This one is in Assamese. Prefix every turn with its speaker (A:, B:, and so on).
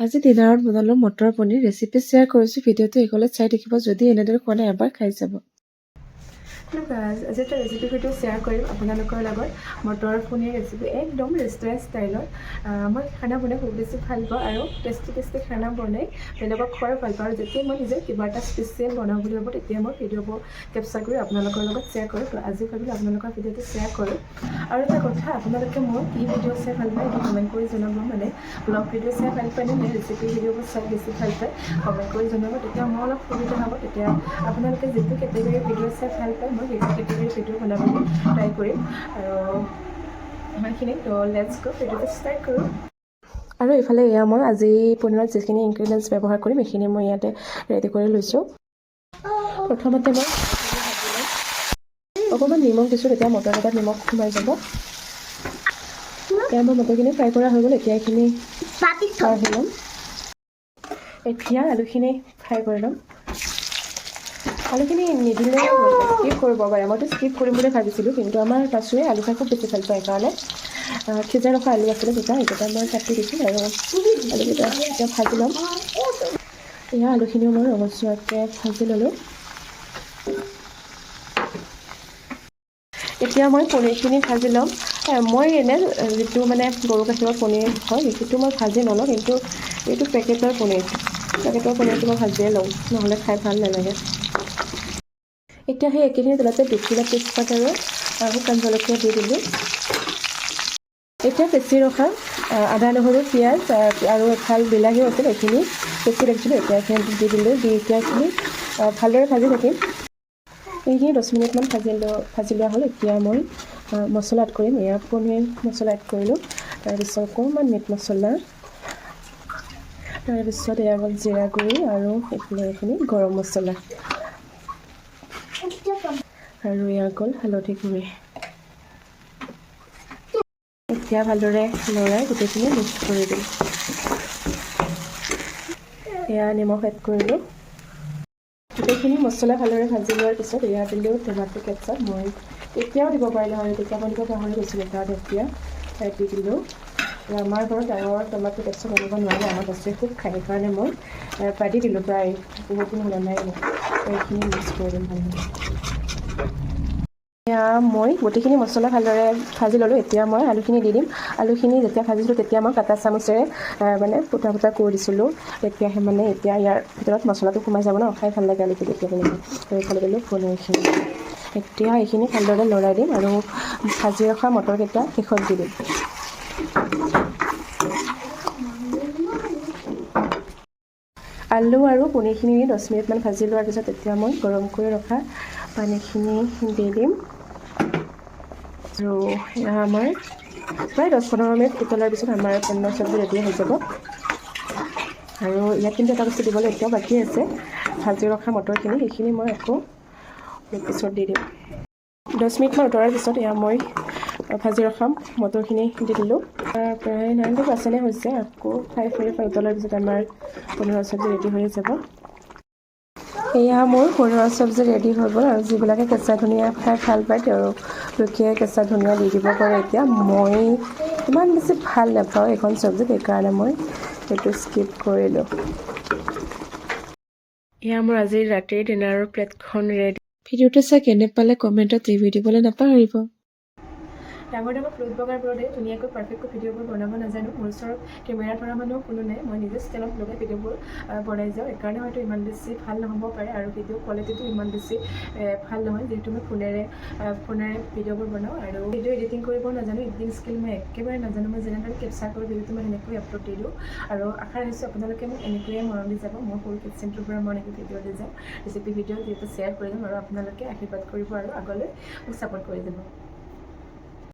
A: আজি ডিনাৰত বনালোঁ মটৰ পনীৰ ৰেচিপি শ্বেয়াৰ কৰিছোঁ। ভিডিঅ'টো এইকলত চাই থাকিব। যদি এনেদৰে খোৱা নাই এবাৰ খাই চাব। আজি এটা ৰেচিপি ভিডিঅ' শ্বেয়াৰ কৰিম আপোনালোকৰ লগত। মটৰ পনীৰ ৰেচিপি একদম ৰেষ্টুৰেণ্ট ষ্টাইলত। মই খানা বনাই খুব বেছি ভাল পাওঁ আৰু টেষ্টি খানা বনাই বেলেগক খোৱাই ভাল পাওঁ। আৰু যেতিয়া মই নিজে কিবা এটা স্পেচিয়েল বনাওঁ বুলি ভাবোঁ তেতিয়া মই ভিডিঅ'বোৰ কেপচাৰ কৰি আপোনালোকৰ লগত শ্বেয়াৰ কৰোঁ। তো আজি ভাবিলোঁ আপোনালোকৰ ভিডিঅ'টো শ্বেয়াৰ কৰোঁ। আৰু এটা কথা, আপোনালোকে মোৰ কি ভিডিঅ' চাই ভাল পায় এইটো কমেণ্ট কৰি জনাব। মানে ব্লগ ভিডিঅ' চাই ভাল পায়নে নে ৰেচিপি ভিডিঅ'বোৰ চাই বেছি ভাল পায় কমেণ্ট কৰি জনাব। তেতিয়া মোৰ অলপ সুবিধা হ'ব। তেতিয়া আপোনালোকে যিটো কেটেগৰীৰ ভিডিঅ' চাই ভাল পায় মই সেইটো কেটেগৰীৰ ভিডিঅ' বনাবলৈ ট্ৰাই কৰিম। আৰু ইমানখিনি। তো লেটছ গো, ভিডিঅ'টো ষ্টাৰ্ট কৰোঁ। আৰু এইফালে এয়া মই আজি পনীৰত যিখিনি ইনগ্ৰিডিয়েণ্টছ ব্যৱহাৰ কৰিম এইখিনি মই ইয়াতে ৰেডি কৰি লৈছোঁ। প্ৰথমতে মই অকণমান নিমখ দিছোঁ, তেতিয়া মটৰকেইটাত নিমখ সোমাই যাব। এতিয়া মই মটৰখিনি ফ্ৰাই কৰা হৈ গ'ল। এতিয়া এইখিনি ফ্ৰাই হৈ ল'ম। এতিয়া আলুখিনি ফ্ৰাই কৰি ল'ম। আলুখিনি নিদিলে স্কিপ কৰিব পাৰে। মইতো স্কিপ কৰিম বুলি ভাবিছিলোঁ, কিন্তু আমাৰ পাছুৱে আলু খাই খুব বেছি ভাল পায়। সেইকাৰণে সিজাই ৰখা আলু আছিলে সেইকেইটা মই কাটি দিছোঁ। আৰু আলুকেইটা এতিয়া ভাজি ল'ম। এয়া আলুখিনিও মই ৰঙচুৱাকৈ ভাজি ল'লোঁ। এতিয়া মই পনীৰখিনি ভাজি ল'ম। মই এনে যিটো মানে গৰু গাখীৰৰ পনীৰ হয় সেইটো মই ভাজি নলওঁ, কিন্তু এইটো পেকেটৰ পনীৰটো মই ভাজিয়ে লওঁ, নহ'লে খাই ভাল নালাগে। এতিয়া সেই একেখিনি তেলতে দুখিলা তেজপাত আৰু শুকান জলকীয়া দি দিলোঁ। এতিয়া বেছি ৰখা আদা নহৰু পিঁয়াজ আৰু এফাল বিলাহীও আছিল, এইখিনি বেছি ৰাখিছিলোঁ। এতিয়া এইখিনি দি দিলোঁ। দি এতিয়া এইখিনি ভালদৰে ভাজি থাকিম। এইখিনি 10 মিনিটমান ভাজি লোৱা হ'ল। এতিয়া মই মছলা এড কৰিম। এয়া পনীৰ মছলা এড কৰিলোঁ। তাৰপিছত অকণমান মিট মছলা, তাৰপিছত এয়া হ'ল জিৰা গুড়ি আৰু এইখিনি গৰম মছলা, আৰু এয়া গ'ল হালধি গুড়ি। এতিয়া ভালদৰে লৰাই গোটেইখিনি মিক্স কৰি দিম। এয়া নিমখ এড কৰিলোঁ। গোটেইখিনি মছলা ভালদৰে ভাজি লোৱাৰ পিছত এয়া দিলোঁ টমেটো কেটচাপ। মই এতিয়াও দিব পাৰিলোঁ হয়, তেতিয়া মই দিব পাহৰি গৈছিলোঁ। তাত এতিয়া দি দিলোঁ। আমাৰ ঘৰত ডাঙৰ টমেটো কেটচাপ আনিব নোৱাৰে, আমাৰ বস্তুৱে খুব খায়। সেইকাৰণে মই পাতি দিলোঁ। প্ৰায় বহুত দিন হোৱা নাই। এইখিনি মিক্স কৰি দিম ভালদৰে। এতিয়া মই গোটেইখিনি মছলা ভালদৰে ভাজি ল'লোঁ। এতিয়া মই আলুখিনি দি দিম। আলুখিনি যেতিয়া ভাজিছিলোঁ তেতিয়া মই কাটা চামুচেৰে মানে ফুটা কৰি দিছিলোঁ। তেতিয়াহে মানে এতিয়া ইয়াৰ ভিতৰত মছলাটো সোমাই যাব ন, খাই ভাল লাগে আলুখিনি তেতিয়া তেনেকৈ। তো এইফালে দিলোঁ পনীৰখিনি। এতিয়া এইখিনি ভালদৰে লৰাই দিম আৰু ভাজি ৰখা মটৰকেইটা শেষত দি দিম। আলু আৰু পনীৰখিনি 10 মিনিটমান ভাজি লোৱাৰ পিছত এতিয়া মই গৰম কৰি ৰখা পানীখিনি দি দিম। আৰু এয়া আমাৰ প্ৰায় 10-15 মিনিট উতলাৰ পিছত আমাৰ পনীৰৰ চব্জি ৰেডি হৈ যাব। আৰু ইয়াত কিন্তু এটা বস্তু দিবলৈ এতিয়াও বাকী আছে, ভাজি ৰখা মটৰখিনি। সেইখিনি মই আকৌ পিছত দি দিম। 10 মিনিটমান উতলাৰ পিছত এয়া মই ভাজি ৰখা মটৰখিনি দি দিলোঁ। প্ৰায় 90% হৈছে। আকৌ 5 মিনিট উতলাৰ পিছত আমাৰ পনীৰৰ চব্জি ৰেডি হৈ যাব। এয়া মোৰ পনীৰৰ চব্জি ৰেডি হৈ গ'ল। আৰু যিবিলাকে কেঁচা ধনিয়া খাই ভাল পায় তেওঁলোকে কেঁচা ধনিয়া দি দিব পাৰে। এতিয়া মই ইমান বেছি ভাল নাপাওঁ এইখন চব্জিত, সেইকাৰণে মই সেইটো স্কিপ কৰিলোঁ। এয়া মোৰ আজিৰ ৰাতিৰ ডিনাৰৰ প্লেটখন ৰেডি। ভিডিঅ'টো চাই কেনে পালে কমেণ্টত ৰিভিউ দিবলৈ নাপাহৰিব। ডাঙৰ ফ্লুট ব্লগাৰবোৰতে ধুনীয়াকৈ পাৰফেক্টকৈ ভিডিঅ'বোৰ বনাব নাজানো। মোৰ ওচৰত কেমেৰা ধৰা মানুহ কোনো নাই। মই নিজে ষ্টেণ্ডত লগাই ভিডিঅ'বোৰ বনাই যাওঁ। সেইকাৰণে হয়তো ইমান বেছি ভাল নহ'ব পাৰে আৰু ভিডিঅ' কোৱালিটিটো ইমান বেছি ভাল নহয়, যিহেতু মই ফোনেৰে ভিডিঅ'বোৰ বনাওঁ। আৰু ভিডিঅ' এডিটিং কৰিব নাজানো। এডিটিং স্কিল মই একেবাৰে নাজানো। মই যেনেদৰে কেপচাৰ কৰোঁ ভিডিঅ'টো মই সেনেকৈ আপলোড দি দিওঁ। আৰু আশা ৰাখিছোঁ আপোনালোকে মোক এনেকৈয়ে মৰম দি যাব। মই সৰু কিটচেনটোৰ পৰা মই এনেকৈ ভিডিঅ' দি যাওঁ, ৰেচিপি ভিডিঅ' যিহেতু শ্বেয়াৰ কৰি যাম। আৰু আপোনালোকে আশীৰ্বাদ কৰিব আৰু আগলৈ মোক ছাপোৰ্ট কৰি যাব।